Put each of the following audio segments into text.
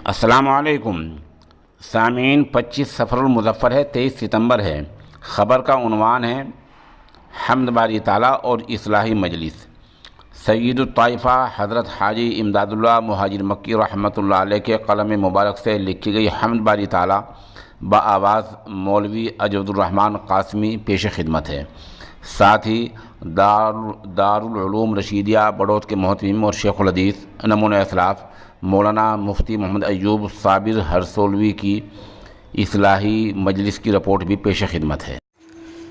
السلام علیکم سامعین، 25 سفر المظفر ہے، 23 ستمبر ہے۔ خبر کا عنوان ہے حمد باری تعالیٰ اور اصلاحی مجلس۔ سید الطائفہ حضرت حاجی امداد اللہ مہاجر مکی رحمۃ اللہ علیہ کے قلم مبارک سے لکھی گئی حمد باری تعالیٰ بآواز مولوی اجود الرحمن قاسمی پیش خدمت ہے۔ ساتھ ہی دارالعلوم رشیدیہ بڑوت کے محتمم اور شیخ الحدیث نمون اسلاف مولانا مفتی محمد ایوب صابر ہرسولوی کی اصلاحی مجلس کی رپورٹ بھی پیش خدمت ہے۔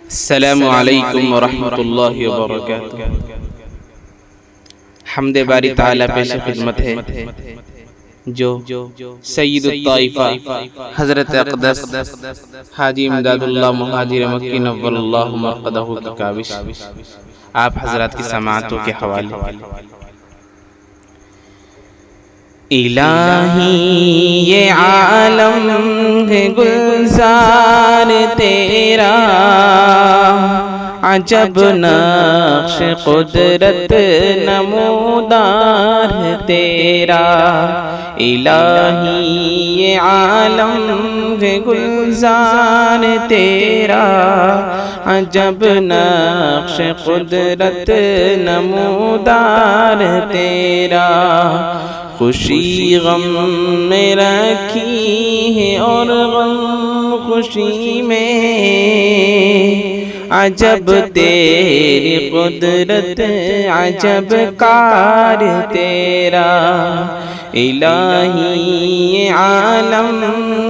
السلام علیکم ورحمۃ اللہ وبرکاتہ۔ حمد باری تعالیٰ پیش خدمت ہے جو سید الطائفہ حضرت اقدس حاجی امداد اللہ مہاجر مکی نور اللہ مرقدہ کی کاوش آپ حضرات کی سماعتوں کے حوالے۔ الہی یہ عالم ہے گلزار تیرا، عجب نقش قدرت نمودار تیرا۔ الہی یہ عالم ہے گلزار تیرا، عجب نقش قدرت نمودار تیرا۔ خوشی غم میں رکھی ہے اور غم خوشی میں، عجب تیری قدرت عجب کار تیرا۔ الہی یہ عالم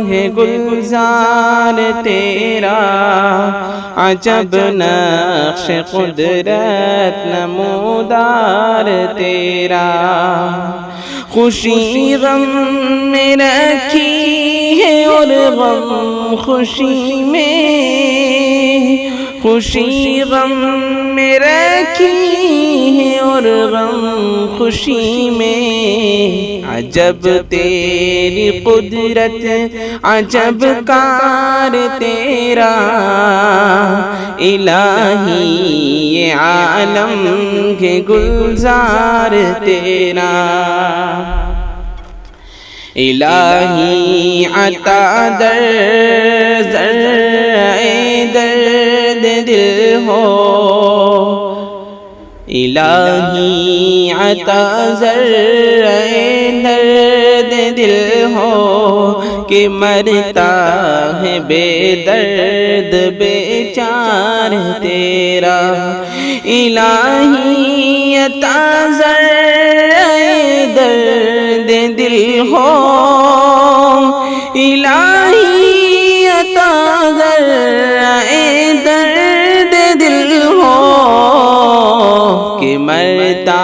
ہے گلزار تیرا، عجب نقش قدرت نمودار تیرا۔ خوشی غم میں رکھی ہے اور غم خوشی میں، خوشی غم میں رکھی ہے اور غم خوشی میں، عجب تیری قدرت عجب کار تیرا۔ الہی یہ عالم کے گلزار تیرا۔ الہی عطا درد دل ہو، الہی عطا درد دل ہو کہ مرتا ہے بے درد بیچار تیرا۔ الہی عطا درد دل ہو، الہی عطا درد دل ہو کہ مرتا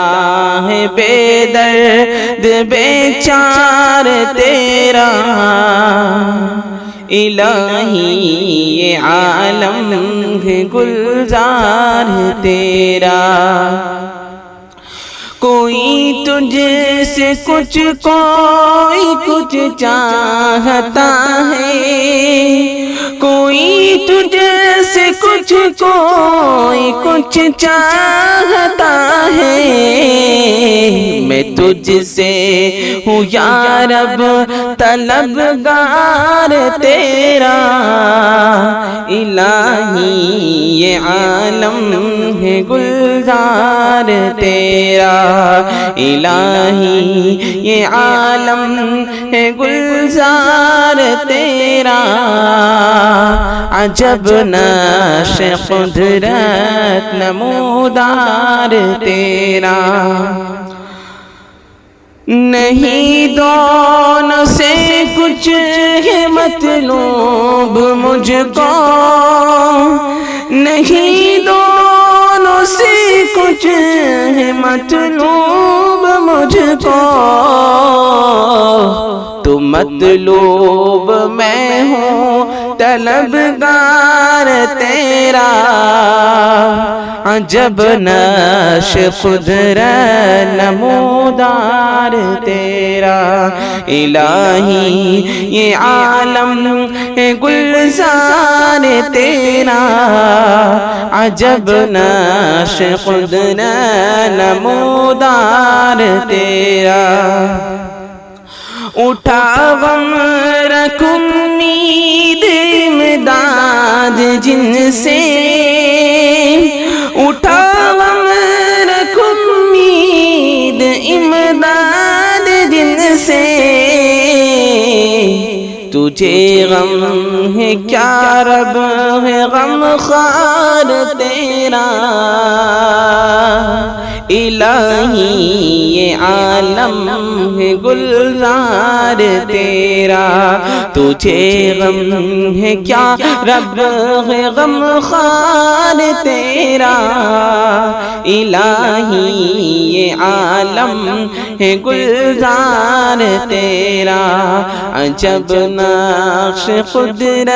ہے بے درد بیچار تیرا۔ الہی یہ عالم ہے گلزار تیرا۔ کوئی تجھ سے کچھ کوئی کچھ چاہتا ہے، کوئی تجھ سے کچھ کوئی کچھ چاہتا ہے۔ میں تجھ سے ہوں یا رب طلبگار تیرا۔ الہی یہ عالم ہے گلزار تیرا۔ الہی یہ عالم ہے گلزار تیرا، عجب نقش قدرت نمودار تیرا۔ نہیں دونوں سے کچھ ہے مطلوب مجھ کو، نہیں دونوں سے کچھ ہے مطلوب مجھ کو، تو مطلوب میں ہوں طلبگار تیرا۔ عجب نقش قدرت نمودار تیرا۔ الہی یہ عالم ہے گلزار تیرا، عجب نقش قدرت نمودار تیرا۔ اٹھا غم رکھ امید امداد جن سے، اٹھا غم رکھ امید امداد جن سے، تجھے غم ہے کیا رب ہے غم خوار تیرا، الہی یہ عالم ہے گلزار تیرا، تجھے غم ہے کیا رب ہے غم خوار تیرا، الہی یہ عالم ہے گلزار تیرا، عجب نقش قدرت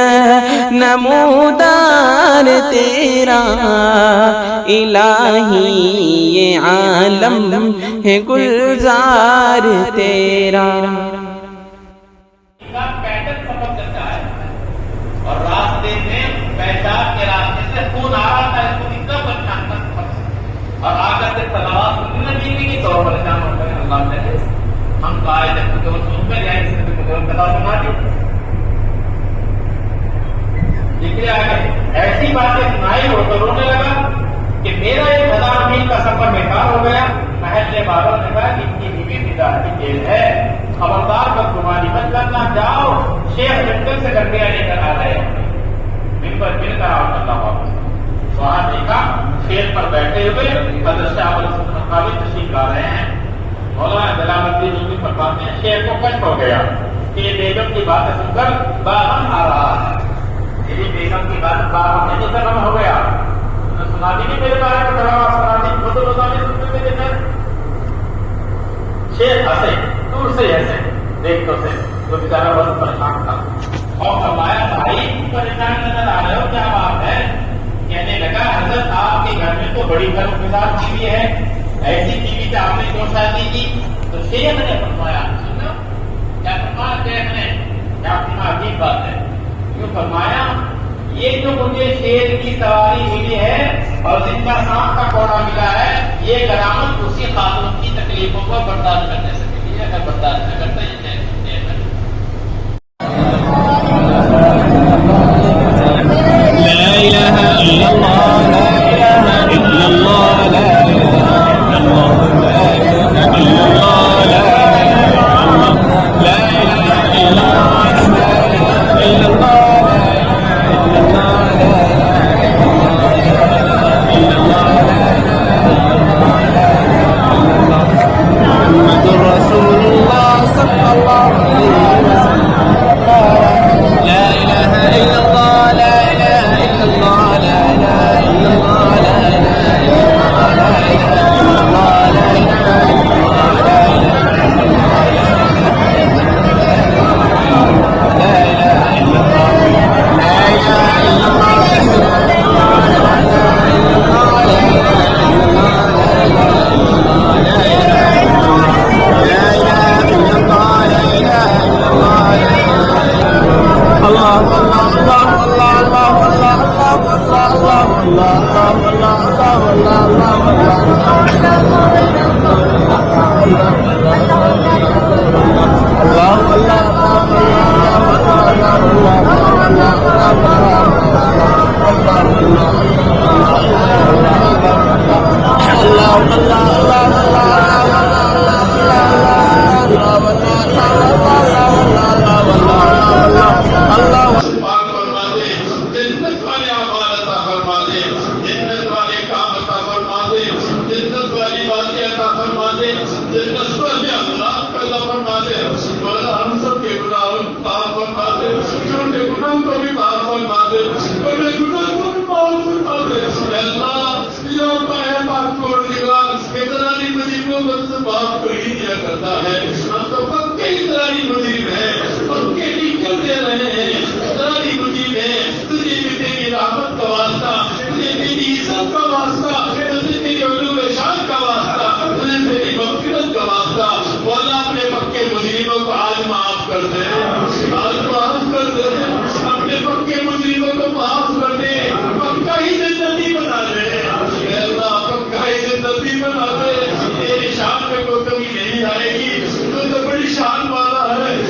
نمودار تیرا، الہی یہ عالم ہے گلزار تیرا۔ پیٹرن سفر کرتا ہے اور راستے میں پیشاب کے راستے سے خون آ رہا تھا، اس کو اتنا پریشان تھا اور آ کر کے صلوات نبی کے طور پر پریشان ہو کر اللہ نے ہم قائد کو سن کر یا اس نے کتا سنا دی، لیکن ایسی باتیں سنائی ہو تو رونے لگا کہ میرا 1000 میل کا سفر بیکار ہو گیا۔ محلے والوں نے کہا کہ ان کی بیوی تجارتی جیل ہے، خبردار بدگمانی مت کرنا، جاؤ شیخ جنگل سے گڈیا لے کر آ رہے ہیں، مل کر آؤ اللہ واپس۔ وہاں دیکھا شیخ پر بیٹھے ہوئے حضرت شاہ علیہ تشریف لا رہے ہیں۔ مولانا جلال الدین رومی فرماتے ہیں شیخ کو کشف ہو گیا کہ یہ بیگم کی باتیں سن کر باغم آ رہا ہے، میری بیگم کی بات باغم نہیں سرم ہو گیا، سنا دی کہ میرے بارے میں سنا دی بدل بتانے سنتے میں دیکھا۔ شیخ ہنسے دور سے ایسے دیکھ تو سے جو بیچارہ بہت پریشان تھا اور فرمایا بھائی پریشان نظر آ رہے ہو کیا بات ہے؟ کہنے لگا حضرت آپ کے گھر میں تو بڑی گھر کے ساتھ ٹی وی ہے، ایسی ٹی وی سے آپ نے کیوں شادی کی؟ تو شیخ نے فرمایا سنو کیا فرمایا شیخ نے، کیا اتنا عجیب بات ہے، کیوں فرمایا یہ جو مجھے شیر کی سواری ملی ہے اور جن کا سانپ کا کوڑا ملا ہے یہ کرامت اسی خاتون کی تکلیفوں کو برداشت کرنے سے ملی ہے، اگر برداشت نہ کرتے یہ لا الہ الا اللہ لا الہ الا اللہ لا الہ الا اللہ لا الہ الا اللہ لا الہ الا اللہ لا الہ الا اللہ شان میں کوئی کمی نہیں آئے گی، تو بڑی شان والا ہے۔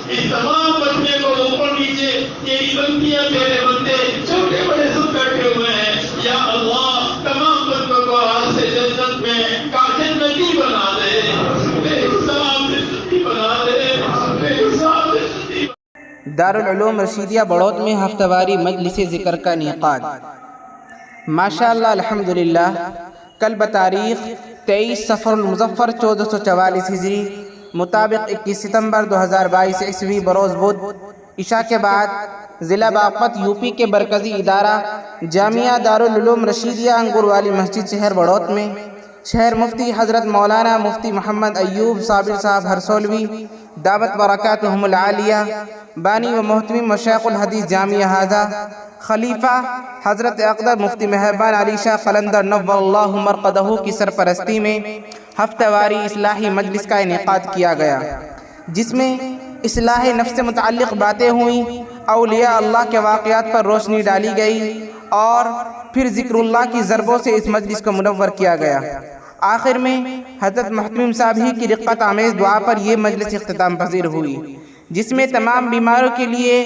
اس تمام بچے کو اوپر نیچے تیری بندیاں تیرے بندے چھوٹے بڑے سب بیٹھے ہوئے ہیں، یا اللہ تمام بندوں کو آج سے جنت میں جنتی بنا دے، بے حساب جنتی بنا دے، بے حساب جنتی۔ دارالعلوم رشیدیہ بڑوت میں ہفتہ واری مجلس ذکر کا انعقاد۔ ماشاءاللہ الحمدللہ کل بتاریخ 23 صفر المظفر 1444 ہجری مطابق 21 ستمبر 2022 عیسوی بروز بدھ عشاء کے بعد ضلع باغپت یو پی کے مرکزی ادارہ جامعہ دارالعلوم رشیدیہ انگور والی مسجد شہر بڑوت میں شہر مفتی حضرت مولانا مفتی محمد ایوب صابر صاحب ہرسولوی دعوت برکاتہم العالیہ بانی و محتمم مشایخ الحدیث جامعہ ہذا خلیفہ حضرت اقدر مفتی مہربان علی شاہ قلندر نور اللہ مرقدہ کی سرپرستی میں ہفتہ واری اصلاحی مجلس کا انعقاد کیا گیا، جس میں اصلاح نفس سے متعلق باتیں ہوئیں، اولیاء اللہ کے واقعات پر روشنی ڈالی گئی اور پھر ذکر اللہ کی ضربوں سے اس مجلس کو منور کیا گیا۔ آخر میں حضرت محتمم صاحب ہی کی رقت آمیز دعا پر یہ مجلس اختتام پذیر ہوئی، جس میں تمام بیماروں کے لیے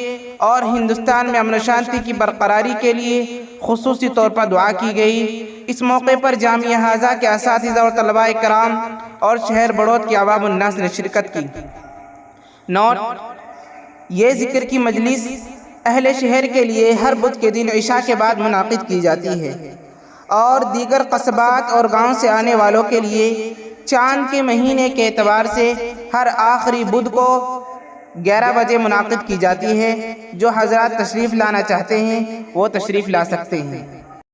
اور ہندوستان میں امن و شانتی کی برقراری کے لیے خصوصی طور پر دعا کی گئی۔ اس موقع پر جامعہ ہذا کے اساتذہ اور طلباء کرام اور شہر بڑوت کے عوام الناس نے شرکت کی۔ نوٹ: یہ ذکر کی مجلس اہل شہر کے لیے ہر بدھ کے دن عشاء کے بعد منعقد کی جاتی ہے اور دیگر قصبات اور گاؤں سے آنے والوں کے لیے چاند کے مہینے کے اعتبار سے ہر آخری بدھ کو 11 بجے منعقد کی جاتی ہے۔ جو حضرات تشریف لانا چاہتے ہیں وہ تشریف لا سکتے ہیں۔